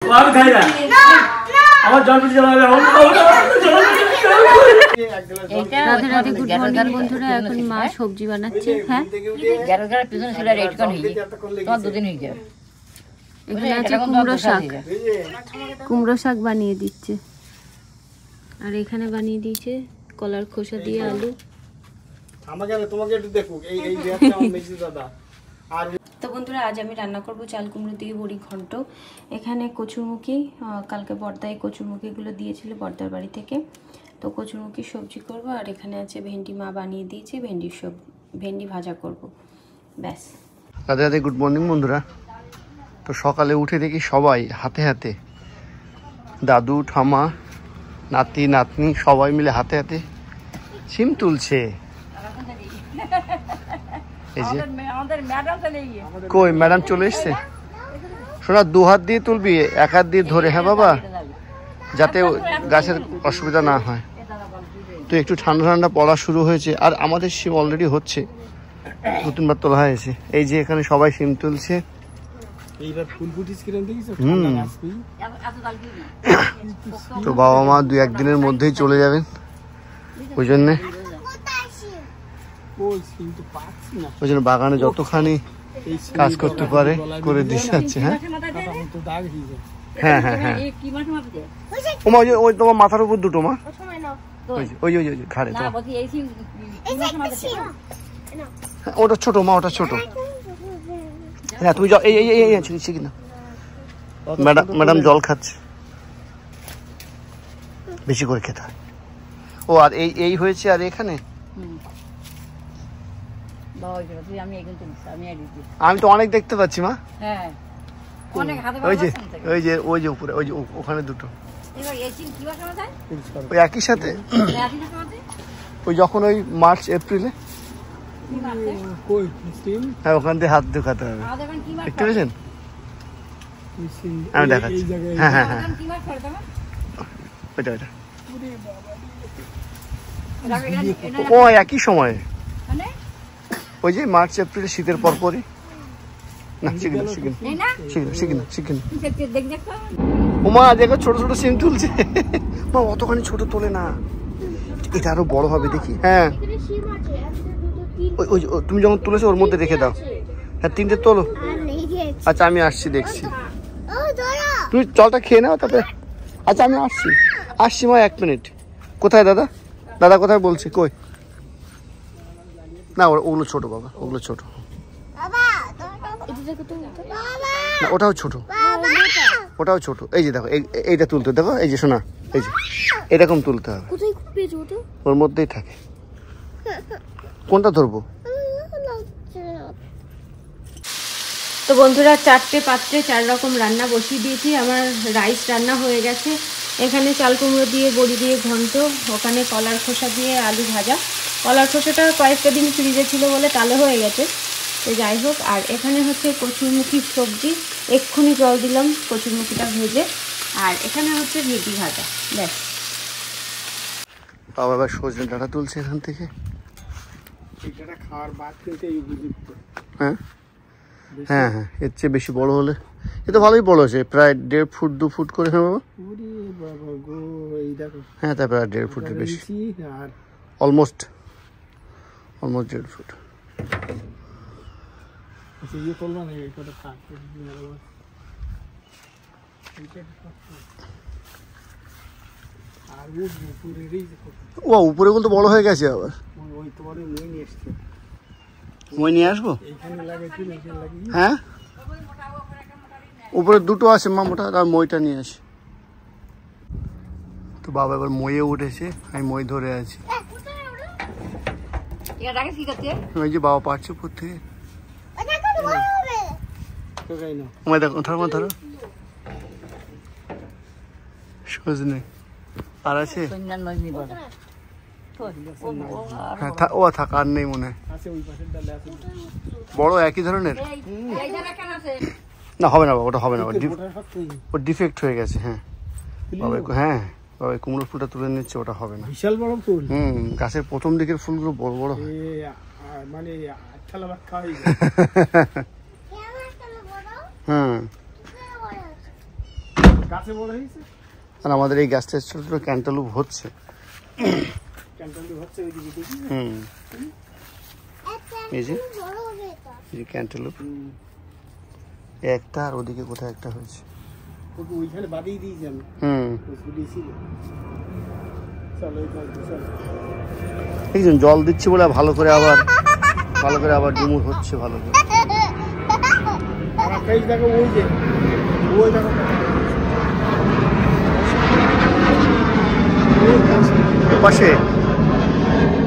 বন্ধুরা এখন মা সবজি বানাচ্ছে। হ্যাঁ এখানে আছে কুমড়ো শাক বানিয়ে দিচ্ছে, আর এখানে বানিয়ে দিয়েছে কলার খোসা দিয়ে আলু। তো বন্ধুরা আজ আমি রান্না করব চাল কুমড়ো দিয়ে বড়ি ঘন্ট। এখানে কচুরমুখী, কালকে বর্দায় কচুরমুখীগুলো দিয়েছিল বর্দার বাড়ি থেকে, তো কচুরমুখী সবজি করব। আর এখানে আছে ভেন্ডি, মা বানিয়ে দিয়েছে ভেন্ডি ভাজা করব, ব্যাস। রাধে রাধে, গুড মর্নিং বন্ধুরা। তো সকালে উঠে দেখি সবাই হাতে হাতে, দাদু ঠামা নাতি নাতনি সবাই মিলে হাতে হাতে সিম তুলছে। কই ম্যাডাম চলে এসছে? শোনা, দু হাত দিয়ে তুলবি, এক হাত দিয়ে ধরে। হ্যাঁ বাবা, যাতে গাছের অসুবিধা না হয়। তো একটু ঠান্ডা ঠান্ডা পড়া শুরু হয়েছে, আর আমাদের সিম অলরেডি হচ্ছে, 2-3 বার তোলা হয়েছে। এই যে এখানে সবাই সিম তুলছে। তো বাবা মা 2-1 দিনের মধ্যেই চলে যাবেন, ওই জন্য বাগানে যতখানি কাজ করতে পারে করে দিয়ে যাচ্ছে। হ্যাঁ হ্যাঁ হ্যাঁ হ্যাঁ, ওমা ওই তোমার মাথার উপর দুটো মা, ওই ওই ঘাড়ে। ওটা ছোট মা, ওটা ছোট। হ্যাঁ তুমি যাও, এই কিনা ম্যাডাম জল খাচ্ছে, বেশি করে খেতে হয়। ও আর এই হয়েছে। আর এখানে আমি তো অনেক দেখতে পাচ্ছি মা। ওই যে উপরে, ওই যে ওখানে দুটো, ওই একই সাথে। ওই যখন ওই মার্চ এপ্রিলে, হ্যাঁ ওখান দিয়ে হাত ঢোকাতে হবে, দেখতে পেয়েছেন? আমি দেখাচ্ছি। হ্যাঁ হ্যাঁ হ্যাঁ, ওইটা ওইটা ও একই সময়ে, ওই যে মার্চ এপ্রিল শীতের পরপরই। না শিখিন ওমা দেখো ছোট ছোট সিম তুলছে। মা অতখানি ছোট তোলে না, এটা আরো বড় হবে দেখি। হ্যাঁ ওই তুমি যখন তুলেছো ওর মধ্যে রেখে দাও। হ্যাঁ 3টে তোলো। আচ্ছা আমি আসছি, দেখছি। তুমি জলটা খেয়ে নাও তারপরে। আচ্ছা আমি আসছি মা, 1 মিনিট। কোথায় দাদা? দাদা কোথায় বলছি? কই না, ওগুলো ছোট বাবা, ওগুলো ছোট। না ওটাও ছোট, ওটাও ছোট। এই যে দেখো, এইটা তুলতে দেখো, এই যে শোনা, এই যে এরকম তুলতে হবে, ওর মধ্যেই থাকে। কোনটা ধরবো? তো বন্ধুরা 4টে পাত্রে 4 রকম রান্না বসিয়ে দিয়েছি। আমার রাইস রান্না হয়ে গেছে। এখানে চাল কুমড়ো দিয়ে বড়ি দিয়ে ঘন্ট, ওখানে কলার খোসা দিয়ে আলু ভাজা। কলার খোসাটা কয়েকটা দিন ফ্রিজে ছিল বলে কালো হয়ে গেছে, তো যাই হোক। আর এখানে হচ্ছে কচুরমুখী সবজি, এক্ষুনি জল দিলাম কচুরমুখীটা ভেজে। আর এখানে হচ্ছে ভেন্ডি ভাজা, ব্যাস। বাবা এবার সজনে ডাঁটা তুলছে এখান থেকে। হ্যাঁ হ্যাঁ হ্যাঁ, এর চেয়ে বেশি বড় হলে, এ তো ভালোই বড় আছে, প্রায় 1.5 ফুট 2 ফুট করে। হ্যাঁ বাবা, হ্যাঁ তাই প্রায় 1.5 ফুটের বেশি, অলমোস্ট 1.5 ফুট। ও উপরে কিন্তু বড় হয়ে গেছে আবার। মই নিয়ে আসবো। হ্যাঁ উপরে দুটো আছে মা, মোটা, আর মইটা নিয়ে আসি। তো বাবা এবার মইয়ে উঠেছে, আমি মই ধরে আছি। ওই যে বাবা পারছে উপর থেকে। দেখো ধরো ধরো, সজনে আর আছে। হ্যাঁ ও থাক, আর নেই মনে হয়। বড় একই ধরনের না, হবে না বাবা, ওটা হবে না, ও ডিফেক্ট হয়ে গেছে। হ্যাঁ বাবা, হ্যাঁ বাবা কুমড়োর ফুলটা তুলে নিচ্ছে, ওটা হবে না। বিশাল বড় ফুল। গাছের প্রথম দিকের ফুলগুলো বড় বড় হয়, মানে হুম আর আমাদের এই গাছটা ছোট ছোট ক্যান্টালুপ হচ্ছে। এই যে ক্যান্টালুপ একটা, আর ওদিকে কোথায় একটা হয়েছে। একজন জল দিচ্ছে বলে ভালো করে আবার ডুমুর হচ্ছে ভালো করে।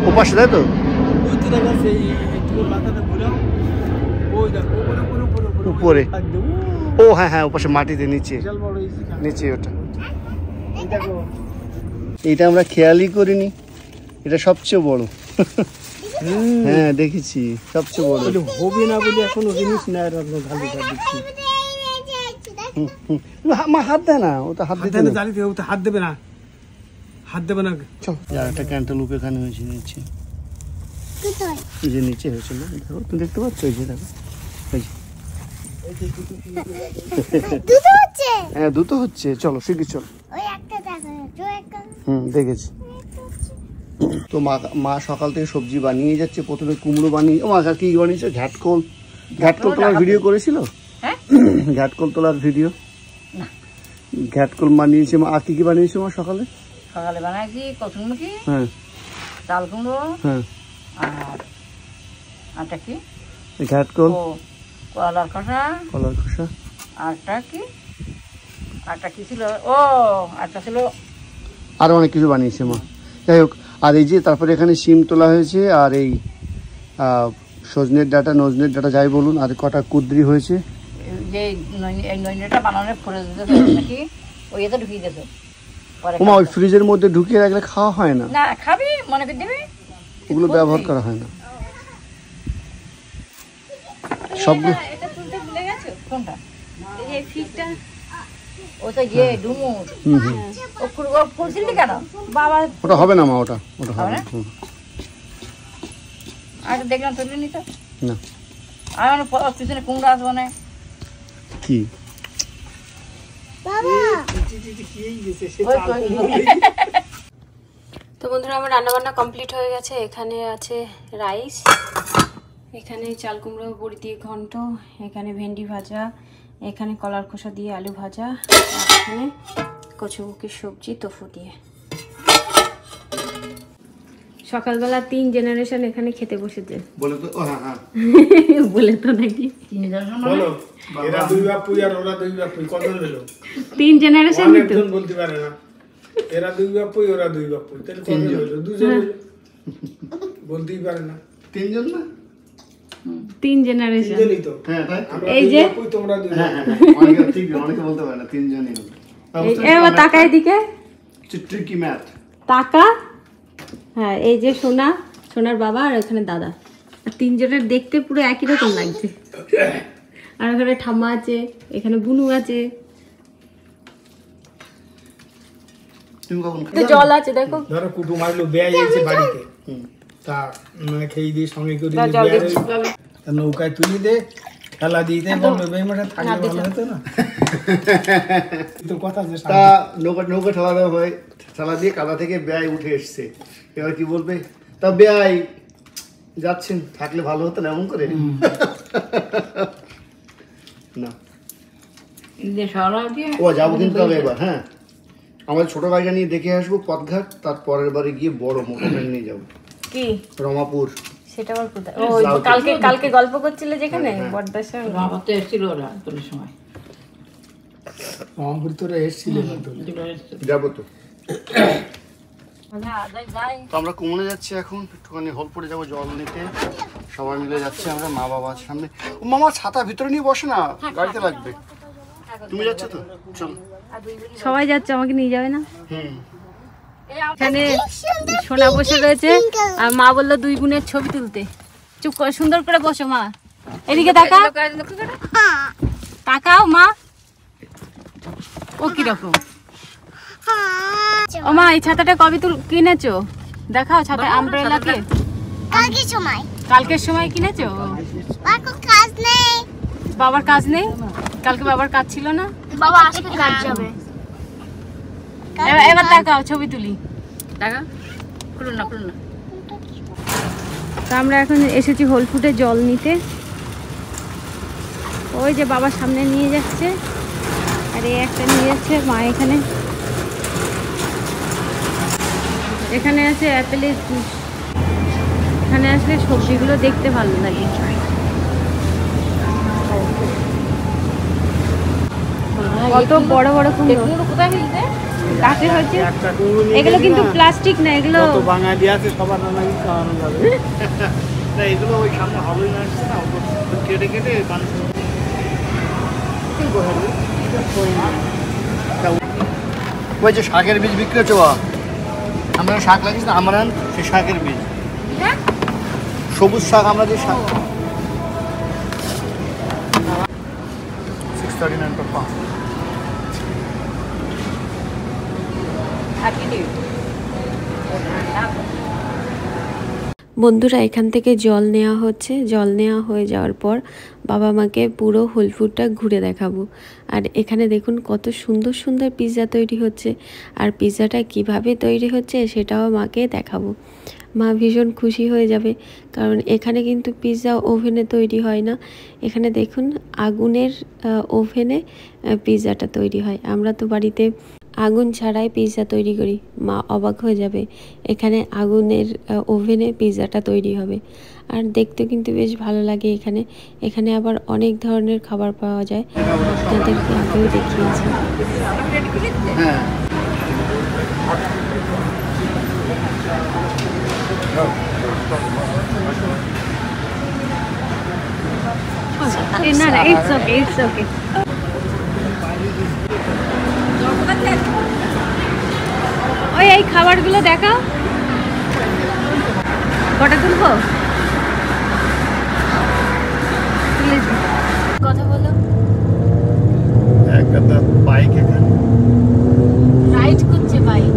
ওপাশে তাই তো? উপরে, ও হ্যাঁ হ্যাঁ, ওপাশে মাটিতে নিচে ওটা। এটা আমরা খেয়ালই করিনি, এটা সবচেয়ে বড়। হ্যাঁ দেখেছি, সবচেয়ে বড়। হবে না বলে এখন জিনিস না, হাত দেয় না, ও তো হাত দিতে হাত দেবে না, চল। একটা ক্যান্টালুপ এখানে হয়েছে নিচে, এই যে নিচে হয়েছিল, দেখো তুমি দেখতে পাচ্ছ, এই যে দেখো, হ্যাঁ দুটো হচ্ছে। চলো শিখি, চল। দেখেছি তো। মা সকাল থেকে সবজি বানিয়ে যাচ্ছে। প্রথমে কুমড়ো বানিয়ে, ও মা কি বানিয়েছে? ঘাটকল তোলার ভিডিও করেছিল, ঘাটকল তোলার ভিডিও, ঘাটকল বানিয়েছে মা। আর কি বানিয়েছে মা সকালে? বানাইছি কচুরমুখী, হ্যাঁ, চাল কুমড়ো, হ্যাঁ, আর কি ঘাটকল, কলার খোসা, আরটা কি ছিল, ও আরটা ছিল, আরো অনেক কিছু বানিয়েছে মা। যাই হোক, আর এই যে তারপরে এখানে শিম তোলা হয়েছে, আর এই সজনের ডাঁটা, নজনের ডাঁটা যাই বলুন, আর কটা কুদ্রি হয়েছে। যে এই নইনেটা বানানোর ফ্রিজে নাকি ওই এতে ঢুকিয়ে দিয়েছে। ওমা, ওই ফ্রিজের মধ্যে ঢুকিয়ে রাখলে খাওয়া হয় না। না খাবি, মনে করে দিবি, ওগুলো ব্যবহার করা হয় না সবগুলো। এটা তুলতে ভুলে গেছো কোনটা? এই যে ফিশটা, ওটা যে ডুমুর, ও ফুলছিলি কেন বাবা? ওটা হবে না মা, ওটা হবে না। আগে দেখলাম তুলে নিত না, আর পিছনে কুমড়া আসবো না কি তো বন্ধুরা, আমার রান্নাবান্না কমপ্লিট হয়ে গেছে। এখানে আছে রাইস, এখানে চাল কুমড়ো বড়ি দিয়ে ঘন্ট, এখানে ভেন্ডি ভাজা, এখানে কলার খোসা দিয়ে আলু ভাজা, আর এখানে কচুমুখির সবজি তোফু দিয়ে। সকালবেলা 3 জেনারেশন এখানে খেতে বসেছে। বলে তো, হ্যাঁ হ্যাঁ বলে তো নাকি 3 জেনারেশন বলতে পারে না, এরা 2 বাপুই, ওরা 2 বাপুই, তাহলে কত হলো? 2 জন বলতেই পারে না। 3 জন না, 3 জেনারেশন। হ্যাঁ এই যে তোমরা 2 অনেকে বলতে পারে না, 3 জনই। এবার তাকা এদিকে, ট্রিকি ম্যাথ, তাকা। হ্যাঁ, এই যে সোনার বাবা, আর এখানে দাদা, আর 3 জনের দেখতে পুরো একই রকম লাগছে। আর ওখানে ঠাম্মা আছে, এখানে বুনু আছে, জল আছে দেখো। ধরো কুটুম আসলো, বেয়াই এসে বাড়িতে, তা খেয়ে দিয়ে সঙ্গে করে নৌকায় তুলি দে, খেলা দিতে বলবে বেমাটা থাকলে ভালো হতো না। তো কথা আছে, তা নৌকা ঠেলা দেওয়া হয়, ঠেলা দিয়ে কাদা থেকে বেয়াই উঠে এসছে। এবার কি বলবে? তা বেয়াই যাচ্ছেন, থাকলে ভালো হতো না, এমন করে না। ও যাবো কিন্তু তবে এবার, হ্যাঁ আমাদের ছোট ভাইটা নিয়ে দেখে আসবো পথঘাট, তার পরের বারে গিয়ে বড় মোটরভ্যান নিয়ে যাবো। কি রমাপুর? সেটা আবার কোথায়? ও কালকে গল্প করছিলে যেখানে বড়দার সঙ্গে। বাবা তো এসেছিল ওরা তোর সময়, রমাপুর তোরা এসেছিল, যাবো তো। আমরা কুমনে যাচ্ছি এখন, একটুখানি হলপুরে যাবো জল নিতে, সবাই মিলে যাচ্ছি আমরা। মা বাবার সামনে, ও মামা ছাতা ভিতরে নিয়ে বসে না, গাড়িতে লাগবে। তুমি যাচ্ছ তো? চলো। সবাই যাচ্ছে, আমাকে নিয়ে যাবে না? এখানে সোনা বসে রয়েছে, আর মা বললো 2 বোনের ছবি তুলতে। চুপ করে সুন্দর করে বসো মা, এদিকে তাকাও মা। ও কিরকম? ও মা, এই ছাতাটা কবে কিনেছো? দেখাও ছাতা, আমব্রেলা কে? কালকের সময় কিনেছো? বাবার কাজ নেই, কালকে বাবার কাজ ছিল না। বাবা আজকে কাজ যাবে। এবার তাকাও, ছবি তুলি। টাকা খুলুন না। তো আমরা এখন এসেছি হোল ফুটে জল নিতে। ওই যে বাবা সামনে নিয়ে যাচ্ছে, আর এই একটা নিয়ে যাচ্ছে মা। এখানে আছে অ্যাপেলের জুস। এখানে আসলে সবজিগুলো দেখতে ভালো লাগে। কত বড় বড় কুমড়ো কোথায় মিলছে? কাছে হচ্ছে। এগুলো কিন্তু প্লাস্টিক না, এগুলো বাঙালি আছে সবার নানা খাওয়ানো যাবে। এগুলো ওই সামনে হবে না, কেটে কেটে ওই যে শাকের বীজ বিক্রি হচ্ছে। আমরা শাক লাগিয়েছি না, আমরা সেই শাকের বীজ, সবুজ শাক। আমরা যে শাক 639 per pound। বন্ধুরা এখান থেকে জল নেওয়া হচ্ছে। জল নেওয়া হয়ে যাওয়ার পর বাবা মাকে পুরো হোল ফুডটা ঘুরে দেখাবো। আর এখানে দেখুন কত সুন্দর সুন্দর পিৎজা তৈরি হচ্ছে, আর পিৎজাটা কিভাবে তৈরি হচ্ছে সেটাও মাকে দেখাবো। মা ভীষণ খুশি হয়ে যাবে, কারণ এখানে কিন্তু পিৎজা ওভেনে তৈরি হয় না। এখানে দেখুন আগুনের ওভেনে পিৎজাটা তৈরি হয়। আমরা তো বাড়িতে আগুন ছাড়াই পিৎজা তৈরি করি। মা অবাক হয়ে যাবে, এখানে আগুনের ওভেনে পিৎজাটা তৈরি হবে। আর দেখতে কিন্তু বেশ ভালো লাগে। এখানে আবার অনেক ধরনের খাবার পাওয়া যায়, আপনাদেরকে আগেও দেখিয়েছি। না না, ইটস ওকে। ওই এই খাবারগুলো দেখাও, কটা তুলবো? কথা বলো। একটা বাইক এখানে রাইড করছে বাইক।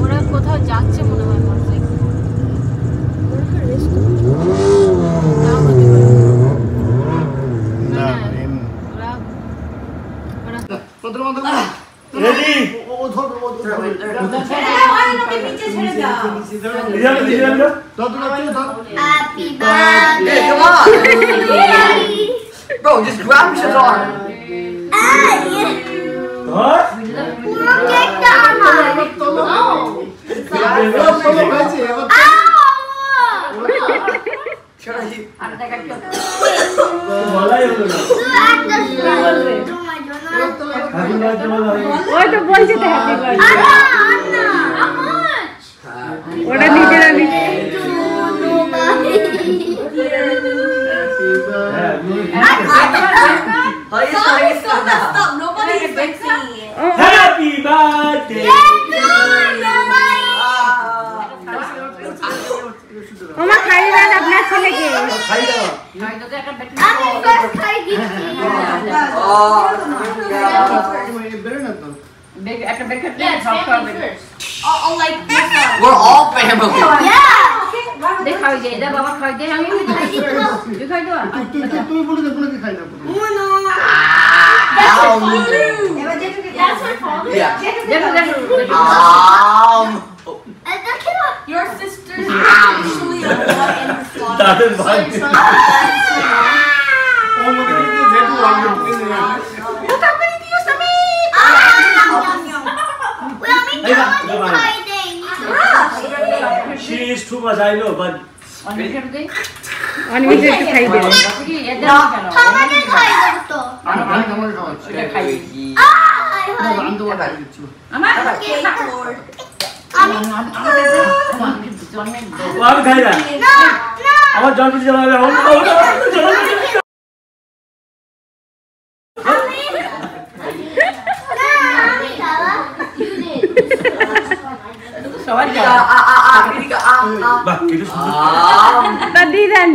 ওরা কোথাও যাচ্ছে মনে হয়। Happy birthday! Come on! Bro, just grab each other. ওই তো বলছে তো হ্যাপি বার্থডে। ওটা নিজেরা নিজে Stop! Nobody's fixing it. Happy birthday! ওমা খাইয়ে দেন আপনার ছেলেকে। আমি first খাই দিচ্ছি। I'll like this one. We're all family. Yeah. খাই দে, এটা বাবা খাই দে। আমি খাই দেবো। তুই বলে দে, বলে খাই না। That's her father. Yeah. Your sister's actually a lot in the slaughter. That is fine. She is too much, I know, but অনমিতে একটু খাই দেবে। আমাদের খাই দেব তো। আমি খাই না। আমার জন্মদিন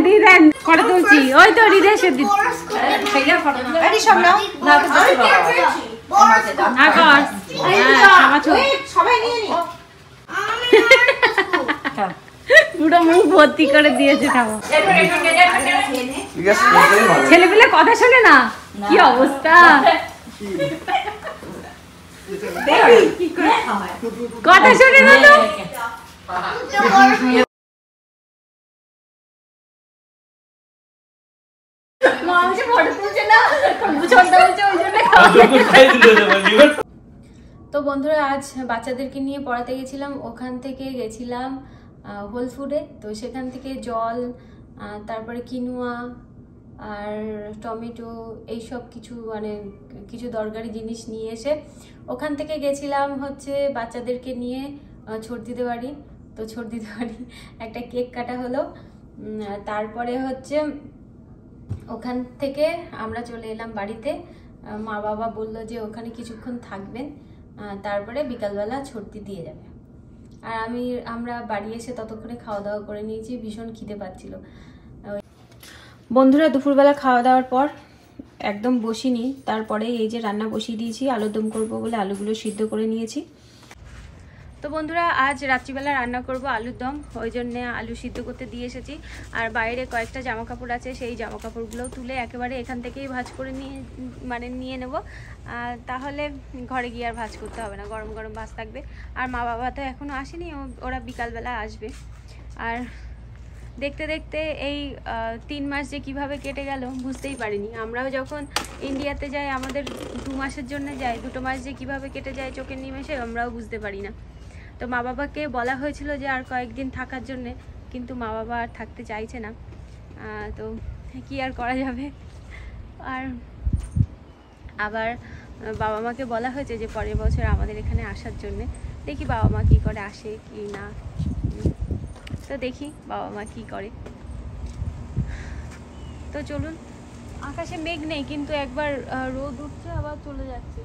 দি দেন ফটো তুলছি। ওই তো হৃদয় পুরো মুখ ভর্তি করে দিয়েছে খাওয়া। ঠিক আছে, এটাই ভালো। ছেলেপিলে কথা শোনে না, কি অবস্থা, কথা শোনে না তো। তো বন্ধুরা আজ বাচ্চাদেরকে নিয়ে পড়াতে গেছিলাম, ওখান থেকে গেছিলাম হোল ফুডে। তো সেখান থেকে জল, তারপরে কিনুয়া আর টমেটো, এইসব কিছু মানে কিছু দরকারি জিনিস নিয়ে এসে ওখান থেকে গেছিলাম হচ্ছে বাচ্চাদেরকে নিয়ে ছর্দিতে বাড়ি। তো ছর্দিতে বাড়ি একটা কেক কাটা হলো, তারপরে হচ্ছে ওখান থেকে আমরা চলে এলাম বাড়িতে। মা বাবা বলল যে ওখানে কিছুক্ষণ থাকবেন, তারপরে বিকালবেলা ছর্দি দিয়ে যাবে। আর আমরা বাড়ি এসে ততক্ষণে খাওয়া দাওয়া করে নিয়েছি, ভীষণ খিদে পাচ্ছিল। বন্ধুরা দুপুরবেলা খাওয়া দাওয়ার পর একদম বসিনি, তারপরে এই যে রান্না বসিয়ে দিয়েছি, আলুর দম করবো বলে আলুগুলো সিদ্ধ করে নিয়েছি। তো বন্ধুরা আজ রাত্রিবেলা রান্না করব আলুর দম, ওই জন্য আলু সিদ্ধ করতে দিয়ে এসেছি। আর বাইরে কয়েকটা জামা কাপড় আছে, সেই জামা কাপড়গুলোও তুলে একেবারে এখান থেকেই ভাঁজ করে নিয়ে নেব, তাহলে ঘরে গিয়ে আর ভাঁজ করতে হবে না, গরম গরম ভাঁজ থাকবে। আর মা বাবা তো এখনও আসেনি, ওরা বিকালবেলা আসবে। আর দেখতে দেখতে এই 3 মাস যে কিভাবে কেটে গেল বুঝতেই পারিনি। আমরাও যখন ইন্ডিয়াতে যাই আমাদের 2 মাসের জন্য যাই, 2 মাস যে কিভাবে কেটে যায় চোখের নিমেষে আমরাও বুঝতে পারি না। তো মা বাবাকে বলা হয়েছিল যে আর কয়েকদিন থাকার জন্যে, কিন্তু মা বাবা আর থাকতে চাইছে না। তো কি আর করা যাবে। আর আবার বাবা মাকে বলা হয়েছে যে পরের বছর আমাদের এখানে আসার জন্যে, দেখি বাবা মা কী করে, আসে কি না। তো দেখি বাবা মা কী করে। তো চলুন, আকাশে মেঘ নেই কিন্তু একবার রোদ উঠছে আবার চলে যাচ্ছে,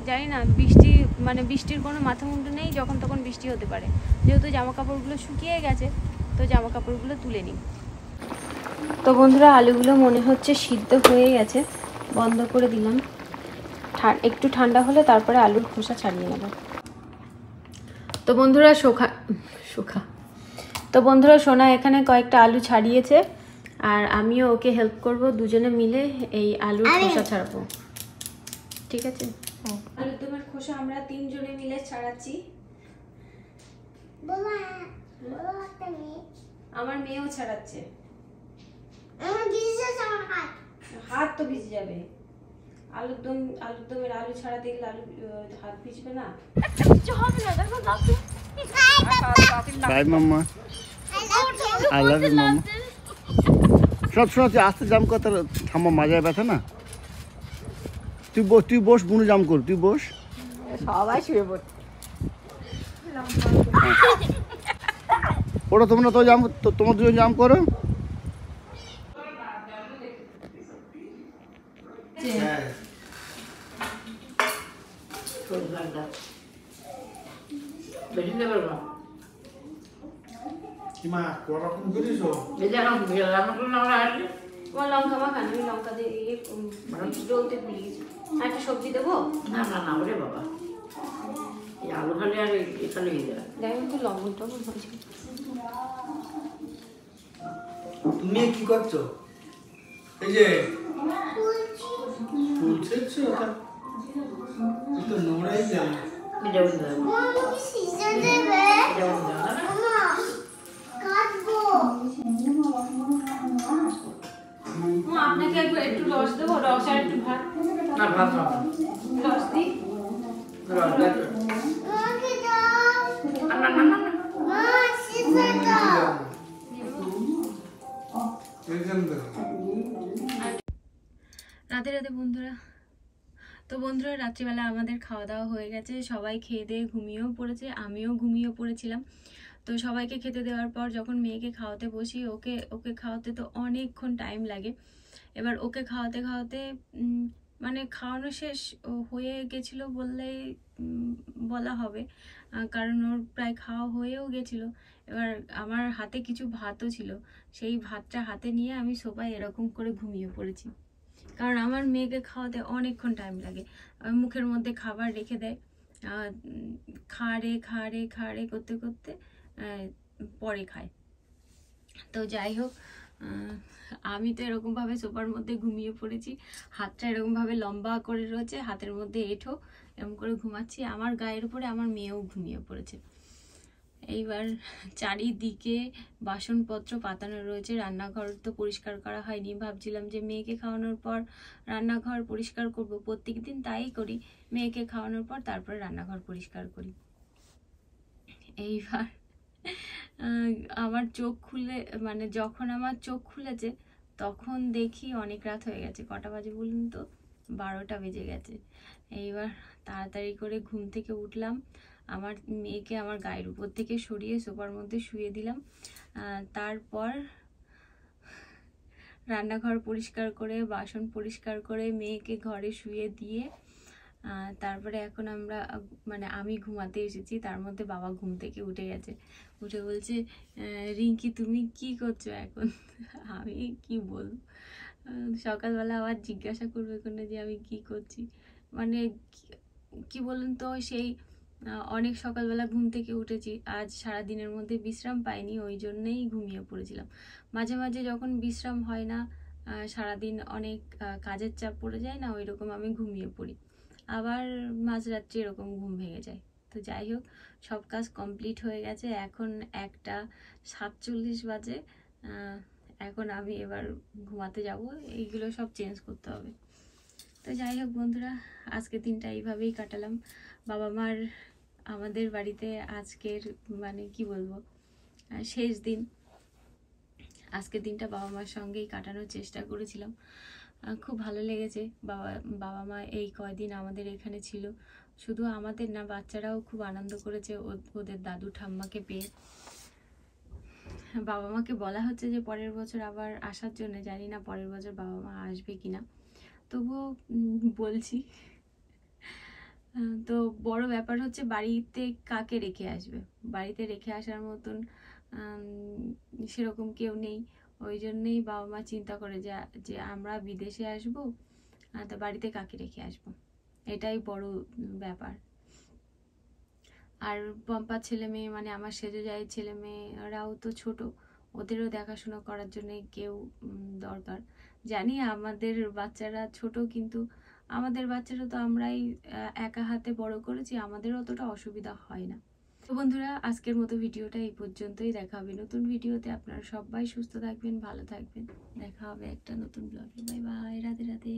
জানি না বৃষ্টির কোনো মাথা মুন্ডু নেই, যখন তখন বৃষ্টি হতে পারে। যেহেতু জামা কাপড়গুলো শুকিয়ে গেছে, তো জামা কাপড়গুলো তুলে নিই। তো বন্ধুরা আলুগুলো মনে হচ্ছে সিদ্ধ হয়ে গেছে, বন্ধ করে দিলাম। একটু ঠান্ডা হলে তারপরে আলুর খোসা ছাড়িয়ে নেব। তো বন্ধুরা সোনা এখানে কয়েকটা আলু ছাড়িয়েছে, আর আমিও ওকে হেল্প করব, দুজনে মিলে এই আলুর খোসা ছাড়াবো। ঠিক আছে, আলুর দমের খোসা আমরা 3 জনে মিলে ছাড়াচ্ছি। আমার মেয়েও ছাড়াচ্ছে। হাত তো ভিজে যাবে, আলুর দমের আলু ছাড়াতে গেলে হাত ভিজবে না। Bye mamma, I love you mamma. শোন তুই আস্তে জাম কর, তার ঠাম্মা মাজায় ব্যথা না। তুই বস বুনু জাম কর, তুই বস। সবাই শুয়ে পড়ছে। ওটা তোমরা তো জাম, তোমার দুজন জাম করো। লঙ্কা মাখান, আমি লঙ্কা দিয়ে জ্বলতে ভুলে গেছি। আর একটা সবজি দেবো? না ওরে বাবা, এই আলু খালি আর এখানে দেখেন তো লবণ টবণ হয়েছে। তুমি কি করছো? এই যে ফুল ছেড়ছো, ওটা তো নোংরাই যায়। আপনাকে একটু রস দেবো, রস আর একটু ভাত। না ভাত না, রস দিই। রাধে রাধে বন্ধুরা। তো বন্ধুরা রাত্রিবেলা আমাদের খাওয়া দাওয়া হয়ে গেছে, সবাই খেয়ে দিয়ে ঘুমিয়েও পড়েছে, আমিও ঘুমিয়ে পড়েছিলাম। তো সবাইকে খেতে দেওয়ার পর যখন মেয়েকে খাওয়াতে বসি, ওকে খাওয়াতে তো অনেকক্ষণ টাইম লাগে। এবার ওকে খাওয়াতে মানে খাওয়ানো শেষ হয়ে গেছিলো বললেই বলা হবে, কারণ ওর প্রায় খাওয়া হয়েও গেছিলো। এবার আমার হাতে কিছু ভাতও ছিল, সেই ভাতটা হাতে নিয়ে আমি সোফায় এরকম করে ঘুমিয়ে পড়েছি। কারণ আমার মেয়েকে খাওয়াতে অনেকক্ষণ টাইম লাগে, মুখের মধ্যে খাবার রেখে দেয়, খাড়ে করতে করতে পরে খায়। তো যাই হোক, আমি তো এরকমভাবে সোফার মধ্যে ঘুমিয়ে পড়েছি, হাতটা এরকমভাবে লম্বা করে রয়েছে, হাতের মধ্যে এঁঠো, এরকম করে ঘুমাচ্ছি। আমার গায়ের উপরে আমার মেয়েও ঘুমিয়ে পড়েছে। এইবার চারিদিকে বাসনপত্র পাতানো রয়েছে, রান্নাঘর তো পরিষ্কার করা হয়নি। ভাবছিলাম যে মেয়েকে খাওয়ানোর পর রান্নাঘর পরিষ্কার করব, প্রত্যেকদিন তাই করি, মেয়েকে খাওয়ানোর পর তারপরে রান্নাঘর পরিষ্কার করি। এইবার আমার চোখ খুলে, মানে যখন আমার চোখ খুলেছে তখন দেখি অনেক রাত হয়ে গেছে। কটা বাজে বলুন তো? 12টা বেজে গেছে। এইবার তাড়াতাড়ি করে ঘুম থেকে উঠলাম, আমার মেয়েকে আমার গায়ের উপর থেকে সরিয়ে সোফার মধ্যে শুয়ে দিলাম। তারপর রান্নাঘর পরিষ্কার করে, বাসন পরিষ্কার করে, মেয়েকে ঘরে শুয়ে দিয়ে তারপরে এখন আমি ঘুমাতে এসেছি। তার মধ্যে বাবা ঘুম থেকে উঠে গেছে, উঠে বলছে, রিঙ্কি তুমি কি করছো এখন? আমি কি বলবো, সকালবেলা আবার জিজ্ঞাসা করবে কোনো যে আমি কি করছি। মানে কি বলুন তো, সেই অনেক সকালবেলা ঘুম থেকে উঠেছি, আজ সারাদিনের মধ্যে বিশ্রাম পাইনি, ওই জন্যেই ঘুমিয়ে পড়েছিলাম। মাঝে মাঝে যখন বিশ্রাম হয় না, সারাদিন অনেক কাজের চাপ পড়ে যায় না, ওই রকম আমি ঘুমিয়ে পড়ি, আবার মাঝরাত্রি এরকম ঘুম ভেঙে যায়। তো যাই হোক, সব কাজ কমপ্লিট হয়ে গেছে। এখন 1:47 বাজে। এখন আমি এবার ঘুমাতে যাব, এইগুলো সব চেঞ্জ করতে হবে। তো যাই হোক বন্ধুরা, আজকের দিনটা এইভাবেই কাটালাম। বাবা মার আমাদের বাড়িতে আজকের কি বলবো, শেষ দিন। আজকের দিনটা বাবা মার সঙ্গেই কাটানোর চেষ্টা করেছিলাম, খুব ভালো লেগেছে। বাবা মা এই কয়দিন আমাদের এখানে ছিল, শুধু আমাদের না, বাচ্চারাও খুব আনন্দ করেছে ওদের দাদু ঠাম্মাকে পেয়ে। বাবা মাকে বলা হচ্ছে যে পরের বছর আবার আসার জন্য, জানি না পরের বছর বাবা মা আসবে কিনা, তবুও বলছি। তো বড় ব্যাপার হচ্ছে বাড়িতে কাকে রেখে আসবে, বাড়িতে রেখে আসার মতন সেরকম কেউ নেই। ওই জন্যেই বাবা মা চিন্তা করে যে আমরা বিদেশে আসবো, তো বাড়িতে কাকে রেখে আসবো, এটাই বড় ব্যাপার। আর পম্পার ছেলে মেয়ে, আমার সেজে যায় ছেলে মেয়েরাও তো ছোট, ওদেরও দেখাশোনা করার জন্য কেউ দরকার। জানি আমাদের বাচ্চারা ছোট, কিন্তু আমাদের বাচ্চারা তো আমরাই একা হাতে বড় করেছি, আমাদের অতটা অসুবিধা হয় না। তো বন্ধুরা, আজকের মতো ভিডিওটা এই পর্যন্তই। দেখা হবে নতুন ভিডিওতে। আপনারা সবাই সুস্থ থাকবেন, ভালো থাকবেন। দেখা হবে একটা নতুন ব্লগে। Bye bye, Radhe Radhe.